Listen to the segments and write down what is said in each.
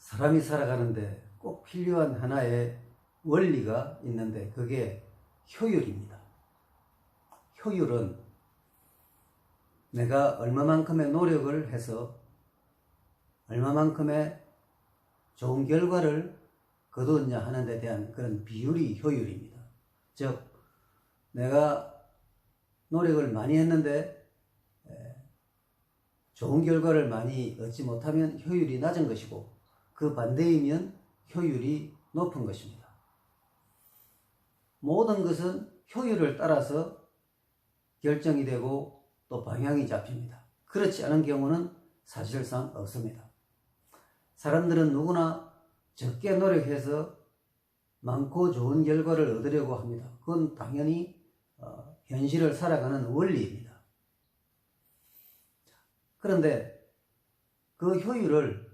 사람이 살아가는데 꼭 필요한 하나의 원리가 있는데 그게 효율입니다. 효율은 내가 얼마만큼의 노력을 해서 얼마만큼의 좋은 결과를 거두었냐 하는 데 대한 그런 비율이 효율입니다. 즉 내가 노력을 많이 했는데 좋은 결과를 많이 얻지 못하면 효율이 낮은 것이고 그 반대이면 효율이 높은 것입니다. 모든 것은 효율을 따라서 결정이 되고 또 방향이 잡힙니다. 그렇지 않은 경우는 사실상 없습니다. 사람들은 누구나 적게 노력해서 많고 좋은 결과를 얻으려고 합니다. 그건 당연히 현실을 살아가는 원리입니다. 그런데 그 효율을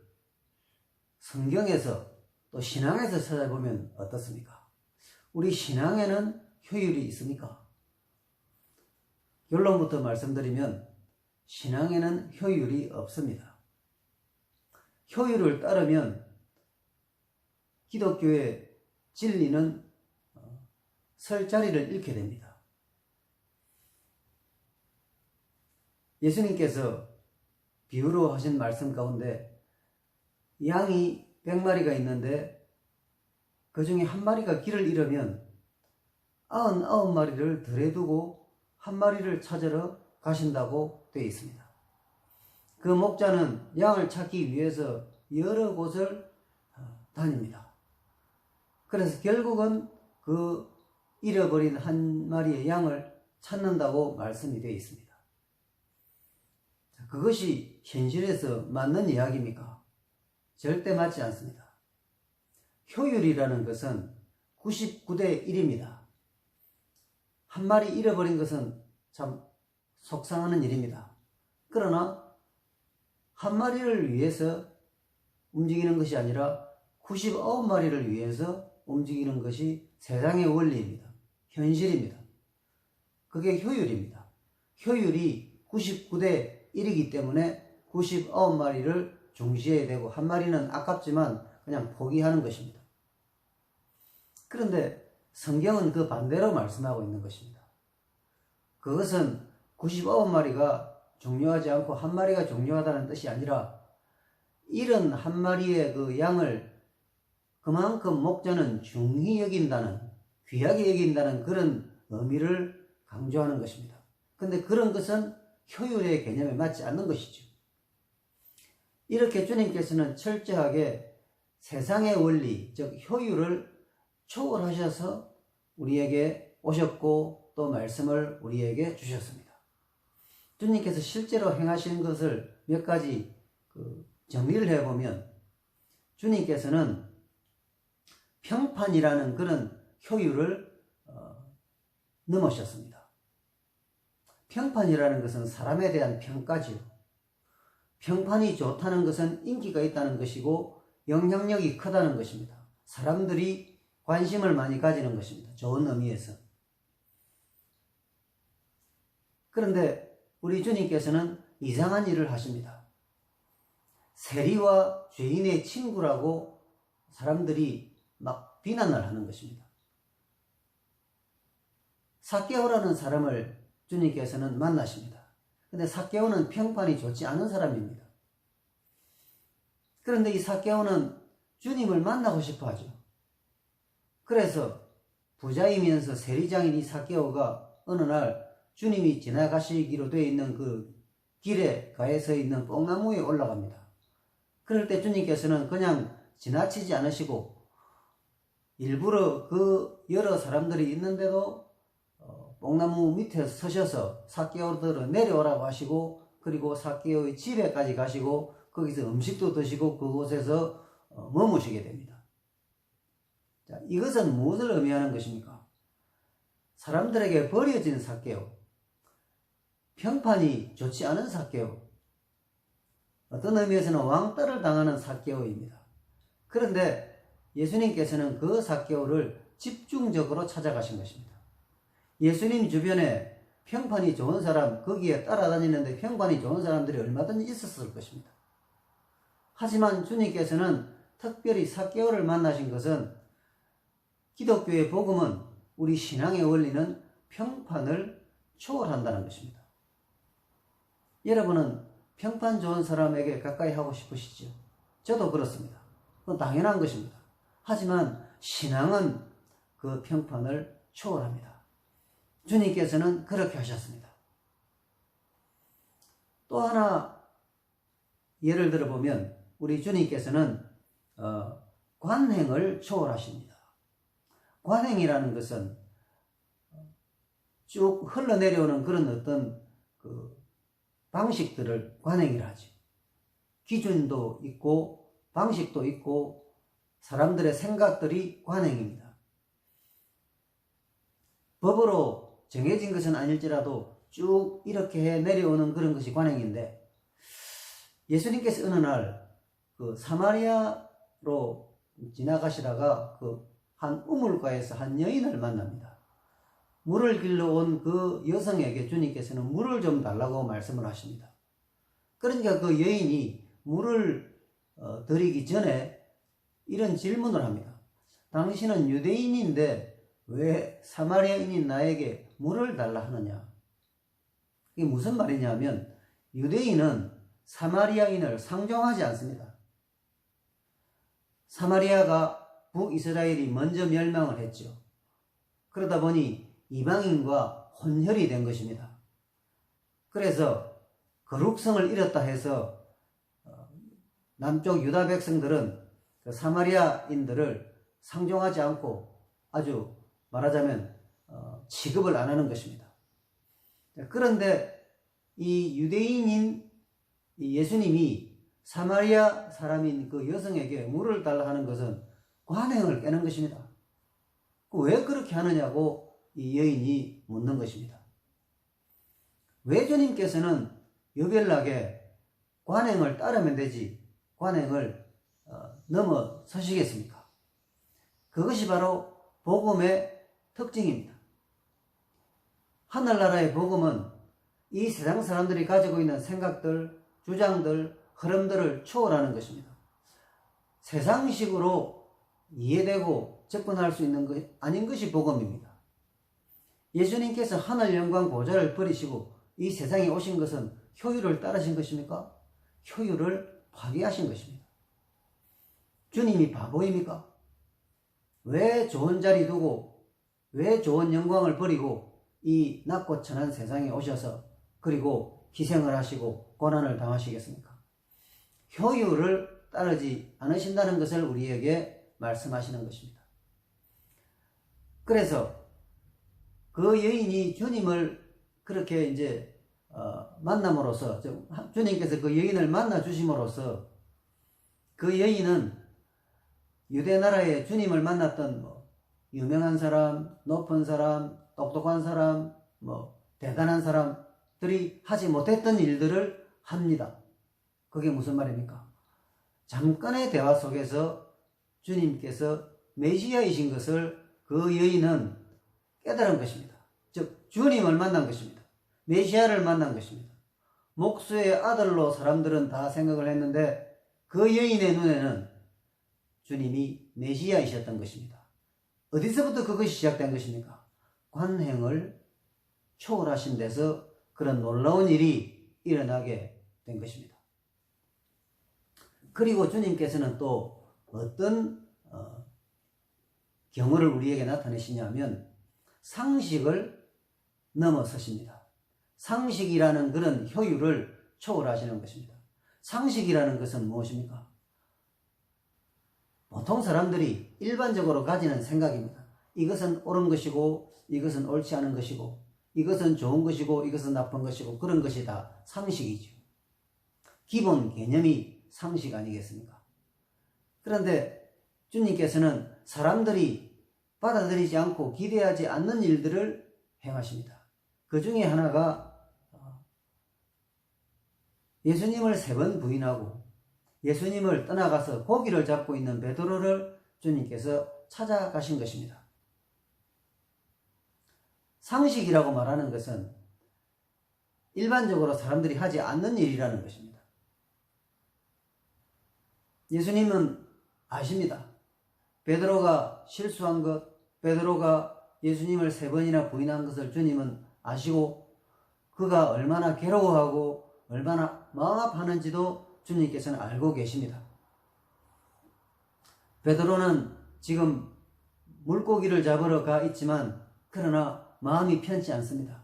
성경에서 또 신앙에서 찾아보면 어떻습니까? 우리 신앙에는 효율이 있습니까? 결론부터 말씀드리면 신앙에는 효율이 없습니다. 효율을 따르면 기독교의 진리는 설 자리를 잃게 됩니다. 예수님께서 비유로 하신 말씀 가운데 양이 100마리가 있는데 그 중에 한 마리가 길을 잃으면 99마리를 들에 두고 한 마리를 찾으러 가신다고 되어 있습니다. 그 목자는 양을 찾기 위해서 여러 곳을 다닙니다. 그래서 결국은 그 잃어버린 한 마리의 양을 찾는다고 말씀이 되어 있습니다. 그것이 현실에서 맞는 이야기입니까? 절대 맞지 않습니다. 효율이라는 것은 99대 1입니다. 한 마리 잃어버린 것은 참 속상하는 일입니다. 그러나 한 마리를 위해서 움직이는 것이 아니라 99마리를 위해서 움직이는 것이 세상의 원리입니다. 현실입니다. 그게 효율입니다. 효율이 99대 1이기 때문에 99마리를 중시해야 되고 한 마리는 아깝지만 그냥 포기하는 것입니다. 그런데 성경은 그 반대로 말씀하고 있는 것입니다. 그것은 99마리가 중요하지 않고 한 마리가 중요하다는 뜻이 아니라 잃은 한 마리의 그 양을 그만큼 목자는 중히 여긴다는, 귀하게 여긴다는 그런 의미를 강조하는 것입니다. 그런데 그런 것은 효율의 개념에 맞지 않는 것이죠. 이렇게 주님께서는 철저하게 세상의 원리, 즉 효율을 초월하셔서 우리에게 오셨고 또 말씀을 우리에게 주셨습니다. 주님께서 실제로 행하신 것을 몇 가지 정리를 해보면 주님께서는 평판이라는 그런 효율을 넘으셨습니다. 평판이라는 것은 사람에 대한 평가지요. 평판이 좋다는 것은 인기가 있다는 것이고 영향력이 크다는 것입니다. 사람들이 관심을 많이 가지는 것입니다. 좋은 의미에서. 그런데 우리 주님께서는 이상한 일을 하십니다. 세리와 죄인의 친구라고 사람들이 막 비난을 하는 것입니다. 삭개오라는 사람을 주님께서는 만나십니다. 근데 삭개오는 평판이 좋지 않은 사람입니다. 그런데 이 삭개오는 주님을 만나고 싶어 하죠. 그래서 부자이면서 세리장인 이 삭개오가 어느 날 주님이 지나가시기로 되어 있는 그 길에 가에 서 있는 뽕나무에 올라갑니다. 그럴 때 주님께서는 그냥 지나치지 않으시고 일부러 그 여러 사람들이 있는데도 뽕나무 밑에 서셔서 삭개오들을 내려오라고 하시고 그리고 삭개오의 집에까지 가시고 거기서 음식도 드시고 그곳에서 머무시게 됩니다. 자, 이것은 무엇을 의미하는 것입니까? 사람들에게 버려진 삭개오, 평판이 좋지 않은 삭개오, 어떤 의미에서는 왕따를 당하는 삭개오입니다. 그런데 예수님께서는 그 삭개오를 집중적으로 찾아가신 것입니다. 예수님 주변에 평판이 좋은 사람, 거기에 따라다니는데 평판이 좋은 사람들이 얼마든지 있었을 것입니다. 하지만 주님께서는 특별히 삭개오를 만나신 것은 기독교의 복음은 우리 신앙의 원리는 평판을 초월한다는 것입니다. 여러분은 평판 좋은 사람에게 가까이 하고 싶으시죠? 저도 그렇습니다. 그건 당연한 것입니다. 하지만 신앙은 그 평판을 초월합니다. 주님께서는 그렇게 하셨습니다. 또 하나 예를 들어보면 우리 주님께서는 관행을 초월하십니다. 관행이라는 것은 쭉 흘러내려오는 그런 어떤 그 방식들을 관행이라 하죠. 기준도 있고 방식도 있고 사람들의 생각들이 관행입니다. 법으로 정해진 것은 아닐지라도 쭉 이렇게 해 내려오는 그런 것이 관행인데, 예수님께서 어느 날 그 사마리아로 지나가시다가 그 한 우물가에서 한 여인을 만납니다. 물을 길러 온 그 여성에게 주님께서는 물을 좀 달라고 말씀을 하십니다. 그러니까 그 여인이 물을 드리기 전에 이런 질문을 합니다. 당신은 유대인인데 왜 사마리아인인 나에게 물을 달라 하느냐? 이게 무슨 말이냐면, 유대인은 사마리아인을 상종하지 않습니다. 사마리아가 북이스라엘이 먼저 멸망을 했죠. 그러다 보니 이방인과 혼혈이 된 것입니다. 그래서 거룩성을 잃었다 해서 남쪽 유다 백성들은 그 사마리아인들을 상종하지 않고 아주 말하자면 취급을 안 하는 것입니다. 그런데 이 유대인인 예수님이 사마리아 사람인 그 여성에게 물을 달라 하는 것은 관행을 깨는 것입니다. 왜 그렇게 하느냐고 이 여인이 묻는 것입니다. 왜 주님께서는 유별나게 관행을 따르면 되지 관행을 넘어서시겠습니까? 그것이 바로 복음의 특징입니다. 하늘나라의 복음은 이 세상 사람들이 가지고 있는 생각들, 주장들, 흐름들을 초월하는 것입니다. 세상식으로 이해되고 접근할 수 있는 것 아닌 것이 복음입니다. 예수님께서 하늘 영광 보좌를 버리시고 이 세상에 오신 것은 효율을 따르신 것입니까? 효율을 파괴하신 것입니다. 주님이 바보입니까? 왜 좋은 자리 두고, 왜 좋은 영광을 버리고 이 낮고 천한 세상에 오셔서 그리고 희생을 하시고 고난을 당하시겠습니까? 효율을 따르지 않으신다는 것을 우리에게 말씀하시는 것입니다. 그래서 그 여인이 주님을 그렇게 이제 만남으로써, 주님께서 그 여인을 만나 주심으로써 그 여인은 유대 나라에 주님을 만났던 유명한 사람, 높은 사람, 똑똑한 사람, 대단한 사람들이 하지 못했던 일들을 합니다. 그게 무슨 말입니까? 잠깐의 대화 속에서 주님께서 메시아이신 것을 그 여인은 깨달은 것입니다. 즉 주님을 만난 것입니다. 메시아를 만난 것입니다. 목수의 아들로 사람들은 다 생각을 했는데 그 여인의 눈에는 주님이 메시아이셨던 것입니다. 어디서부터 그것이 시작된 것입니까? 관행을 초월하신 데서 그런 놀라운 일이 일어나게 된 것입니다. 그리고 주님께서는 또 어떤 경우를 우리에게 나타내시냐면 상식을 넘어서십니다. 상식이라는 그런 효율을 초월하시는 것입니다. 상식이라는 것은 무엇입니까? 보통 사람들이 일반적으로 가지는 생각입니다. 이것은 옳은 것이고 이것은 옳지 않은 것이고 이것은 좋은 것이고 이것은 나쁜 것이고 그런 것이 다 상식이죠. 기본 개념이 상식 아니겠습니까? 그런데 주님께서는 사람들이 받아들이지 않고 기대하지 않는 일들을 행하십니다. 그 중에 하나가 예수님을 3번 부인하고 예수님을 떠나가서 고기를 잡고 있는 베드로를 주님께서 찾아가신 것입니다. 상식이라고 말하는 것은 일반적으로 사람들이 하지 않는 일이라는 것입니다. 예수님은 아십니다. 베드로가 실수한 것, 베드로가 예수님을 3번이나 부인한 것을 주님은 아시고 그가 얼마나 괴로워하고 얼마나 마음 아파하는지도 주님께서는 알고 계십니다. 베드로는 지금 물고기를 잡으러 가 있지만 그러나 마음이 편치 않습니다.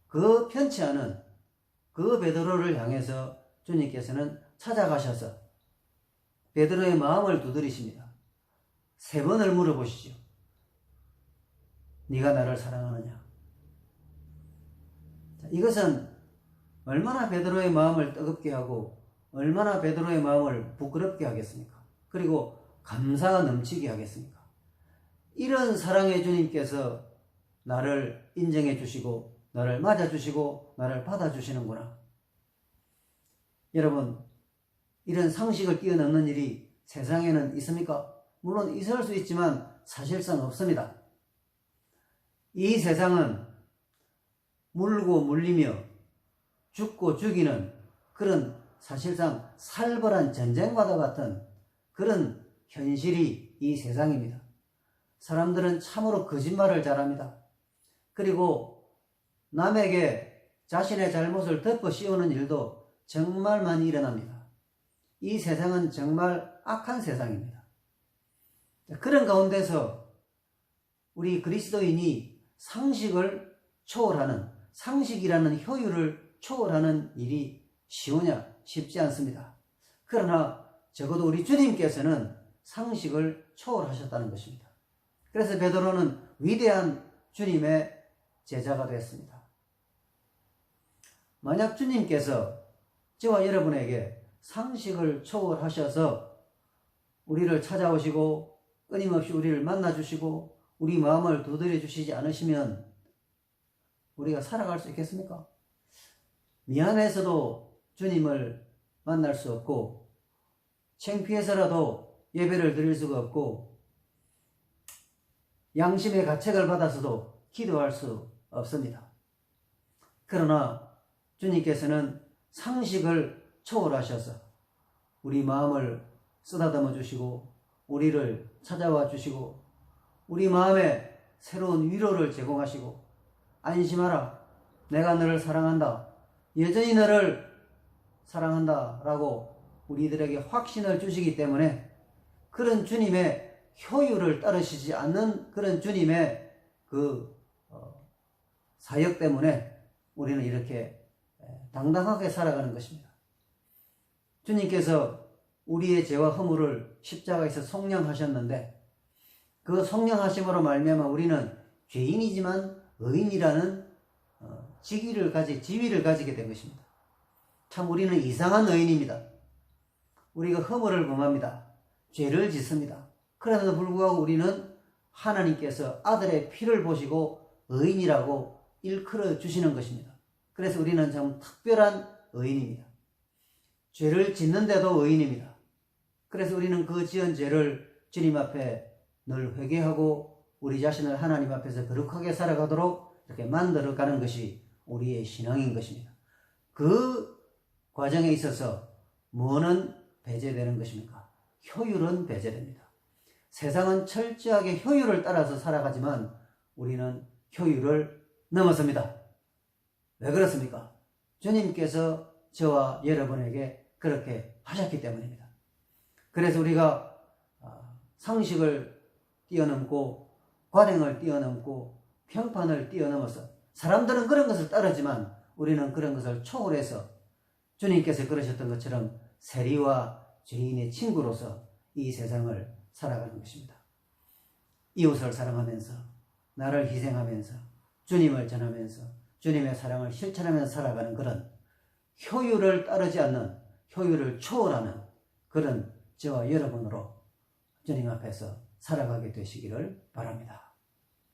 그 편치 않은 그 베드로를 향해서 주님께서는 찾아가셔서 베드로의 마음을 두드리십니다. 3번을 물어보시죠. 네가 나를 사랑하느냐? 이것은 얼마나 베드로의 마음을 뜨겁게 하고 얼마나 베드로의 마음을 부끄럽게 하겠습니까? 그리고 감사가 넘치게 하겠습니까? 이런 사랑의 주님께서 나를 인정해 주시고 나를 맞아 주시고 나를 받아 주시는구나. 여러분, 이런 상식을 뛰어넘는 일이 세상에는 있습니까? 물론 있을 수 있지만 사실상 없습니다. 이 세상은 물고 물리며 죽고 죽이는 그런 사실상 살벌한 전쟁과도 같은 그런 현실이 이 세상입니다. 사람들은 참으로 거짓말을 잘합니다. 그리고 남에게 자신의 잘못을 덮어 씌우는 일도 정말 많이 일어납니다. 이 세상은 정말 악한 세상입니다. 그런 가운데서 우리 그리스도인이 상식을 초월하는, 상식이라는 효율을 초월하는 일이 쉬우냐? 쉽지 않습니다. 그러나 적어도 우리 주님께서는 상식을 초월하셨다는 것입니다. 그래서 베드로는 위대한 주님의 제자가 됐습니다. 만약 주님께서 저와 여러분에게 상식을 초월하셔서 우리를 찾아오시고 끊임없이 우리를 만나주시고 우리 마음을 두드려 주시지 않으시면 우리가 살아갈 수 있겠습니까? 미안해서도 주님을 만날 수 없고 창피해서라도 예배를 드릴 수가 없고 양심의 가책을 받아서도 기도할 수 없습니다. 그러나 주님께서는 상식을 초월하셔서 우리 마음을 쓰다듬어 주시고 우리를 찾아와 주시고 우리 마음에 새로운 위로를 제공하시고 안심하라, 내가 너를 사랑한다, 여전히 너를 사랑한다 라고 우리들에게 확신을 주시기 때문에 그런 주님의 효율을 따르시지 않는 그런 주님의 그 사역 때문에 우리는 이렇게 당당하게 살아가는 것입니다. 주님께서 우리의 죄와 허물을 십자가에서 속량하셨는데 그 속량하심으로 말미암아 우리는 죄인이지만 의인이라는 지위를 가지게 된 것입니다. 참 우리는 이상한 의인입니다. 우리가 허물을 범합니다. 죄를 짓습니다. 그럼에도 불구하고 우리는 하나님께서 아들의 피를 보시고 의인이라고 일컬어 주시는 것입니다. 그래서 우리는 참 특별한 의인입니다. 죄를 짓는데도 의인입니다. 그래서 우리는 그 지은 죄를 주님 앞에 늘 회개하고 우리 자신을 하나님 앞에서 거룩하게 살아가도록 이렇게 만들어가는 것이 우리의 신앙인 것입니다. 그 과정에 있어서 뭐는 배제되는 것입니까? 효율은 배제됩니다. 세상은 철저하게 효율을 따라서 살아가지만 우리는 효율을 넘어섭니다. 왜 그렇습니까? 주님께서 저와 여러분에게 그렇게 하셨기 때문입니다. 그래서 우리가 상식을 뛰어넘고 관행을 뛰어넘고 평판을 뛰어넘어서 사람들은 그런 것을 따르지만 우리는 그런 것을 초월해서 주님께서 그러셨던 것처럼 세리와 죄인의 친구로서 이 세상을 살아가는 것입니다. 이웃을 사랑하면서 나를 희생하면서 주님을 전하면서 주님의 사랑을 실천하면서 살아가는 그런 효율을 따르지 않는 효율을 초월하는 그런 저와 여러분으로 주님 앞에서 살아가게 되시기를 바랍니다.